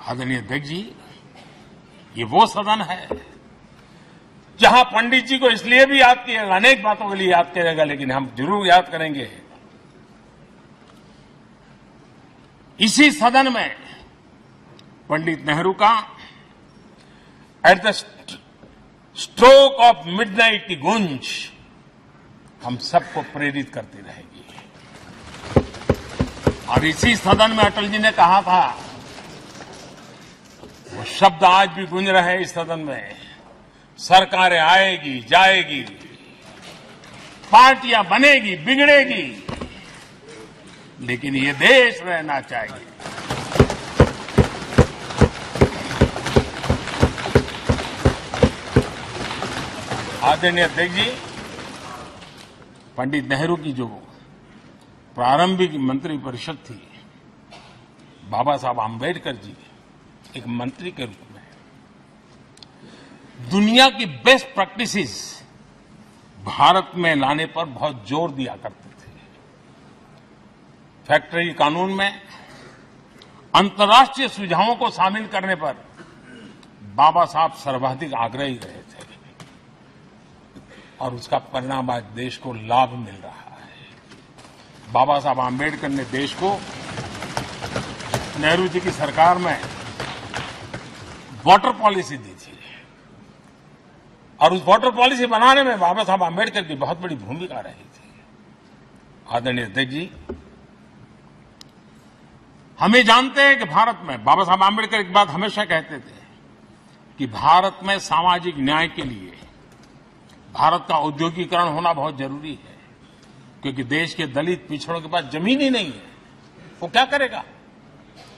आदरणीय अध्यक्ष जी, ये वो सदन है जहां पंडित जी को इसलिए भी याद किएगा, अनेक बातों के लिए याद करेगा, लेकिन हम जरूर याद करेंगे इसी सदन में पंडित नेहरू का at the stroke of midnight की गूंज हम सबको प्रेरित करती रहेगी। और इसी सदन में अटल जी ने कहा था, वो शब्द आज भी गूंज रहे हैं इस सदन में, सरकारें आएगी जाएगी, पार्टियां बनेगी बिगड़ेगी, लेकिन ये देश रहना चाहिए। आदरणीय अध्यक्ष जी, पंडित नेहरू की जो प्रारंभिक मंत्रिपरिषद थी, बाबा साहब आम्बेडकर जी एक मंत्री के रूप में दुनिया की बेस्ट प्रैक्टिसेस भारत में लाने पर बहुत जोर दिया करते थे। फैक्ट्री कानून में अंतर्राष्ट्रीय सुझावों को शामिल करने पर बाबा साहब सर्वाधिक आग्रही रहे थे और उसका परिणाम आज देश को लाभ मिल रहा है। बाबा साहब आम्बेडकर ने देश को नेहरू जी की सरकार में वाटर पॉलिसी दी थी और उस वाटर पॉलिसी बनाने में बाबा साहब आम्बेडकर की बहुत बड़ी भूमिका रही थी। आदरणीय अध्यक्ष जी, हम ये जानते हैं कि भारत में बाबा साहब आम्बेडकर एक बात हमेशा कहते थे कि भारत में सामाजिक न्याय के लिए भारत का औद्योगिकरण होना बहुत जरूरी है, क्योंकि देश के दलित पिछड़ों के पास जमीन ही नहीं है, वो क्या करेगा?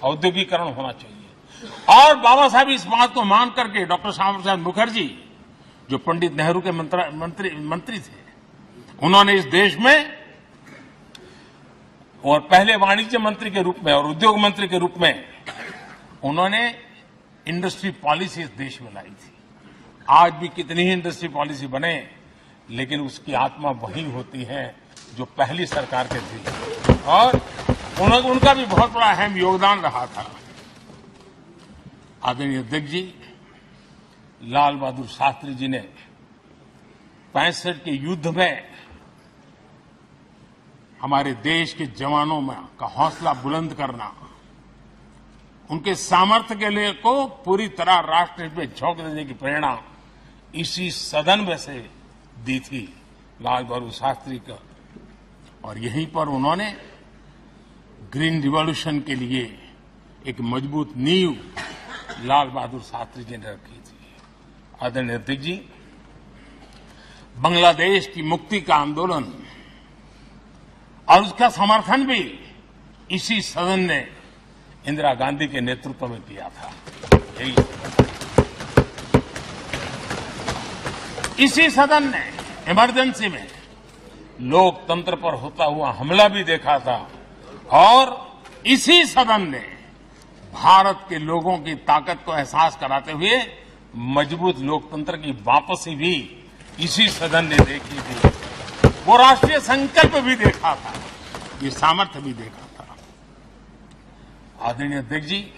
औद्योगिकरण होना चाहिए। और बाबा साहब इस बात को मान करके डॉक्टर श्यामा प्रसाद मुखर्जी, जो पंडित नेहरू के मंत्री थे, उन्होंने इस देश में और पहले वाणिज्य मंत्री के रूप में और उद्योग मंत्री के रूप में उन्होंने इंडस्ट्री पॉलिसी इस देश में लाई थी। आज भी कितनी ही इंडस्ट्री पॉलिसी बने, लेकिन उसकी आत्मा वही होती है जो पहली सरकार के थी, और उनका भी बहुत बड़ा अहम योगदान रहा था। आदरणीय अध्यक्ष जी, लाल बहादुर शास्त्री जी ने 65 के युद्ध में हमारे देश के जवानों में का हौसला बुलंद करना, उनके सामर्थ्य के लिए को पूरी तरह राष्ट्र हित में झोंक देने की प्रेरणा इसी सदन में से दी थी लाल बहादुर शास्त्री का। और यहीं पर उन्होंने ग्रीन रिवॉल्यूशन के लिए एक मजबूत नींव लाल बहादुर शास्त्री जी ने रखी थी। आदरणीय अध्यक्ष जी, बांग्लादेश की मुक्ति का आंदोलन और उसका समर्थन भी इसी सदन ने इंदिरा गांधी के नेतृत्व में किया था। इसी सदन ने इमरजेंसी में लोकतंत्र पर होता हुआ हमला भी देखा था, और इसी सदन ने भारत के लोगों की ताकत को एहसास कराते हुए मजबूत लोकतंत्र की वापसी भी इसी सदन ने देखी थी। वो राष्ट्रीय संकल्प भी देखा था, ये सामर्थ्य भी देखा था। आदरणीय अध्यक्ष जी,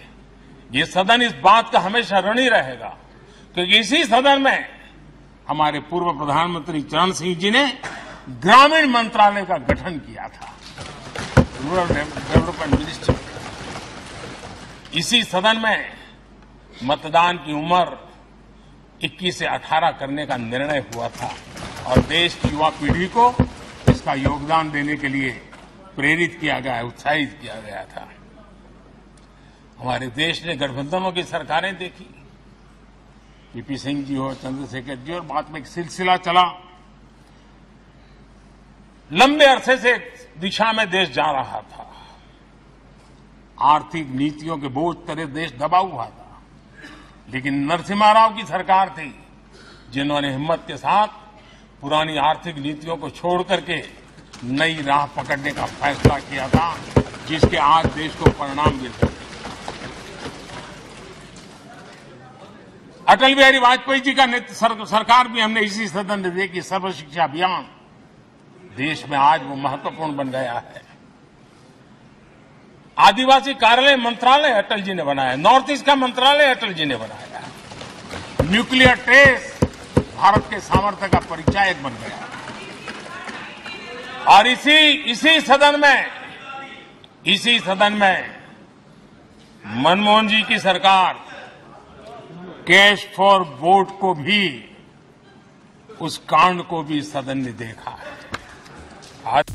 ये सदन इस बात का हमेशा ऋणी रहेगा, क्योंकि इसी सदन में हमारे पूर्व प्रधानमंत्री चरण सिंह जी ने ग्रामीण मंत्रालय का गठन किया था, रूरल डेवलपमेंट मिनिस्ट्री। इसी सदन में मतदान की उम्र 21 से 18 करने का निर्णय हुआ था और देश की युवा पीढ़ी को इसका योगदान देने के लिए प्रेरित किया गया, उत्साहित किया गया था। हमारे देश ने गठबंधनों की सरकारें देखी, पीपी सिंह जी हो, चंद्रशेखर जी, और बाद में एक सिलसिला चला। लंबे अरसे से दिशा में देश जा रहा था, आर्थिक नीतियों के बोझ तले देश दबा हुआ था, लेकिन नरसिम्हा राव की सरकार थी जिन्होंने हिम्मत के साथ पुरानी आर्थिक नीतियों को छोड़ करके नई राह पकड़ने का फैसला किया था, जिसके आज देश को परिणाम मिलते हैं। अटल बिहारी वाजपेयी जी का सरकार भी हमने इसी सदन ने देखी। सर्व शिक्षा अभियान देश में आज वो महत्वपूर्ण बन गया है। आदिवासी कार्यालय मंत्रालय अटल जी ने बनाया, नॉर्थ ईस्ट का मंत्रालय अटल जी ने बनाया, न्यूक्लियर टेस्ट भारत के सामर्थ्य का परिचायक बन गया। और इसी सदन में मनमोहन जी की सरकार कैश फॉर वोट को भी, उस कांड को भी सदन ने देखा है। आज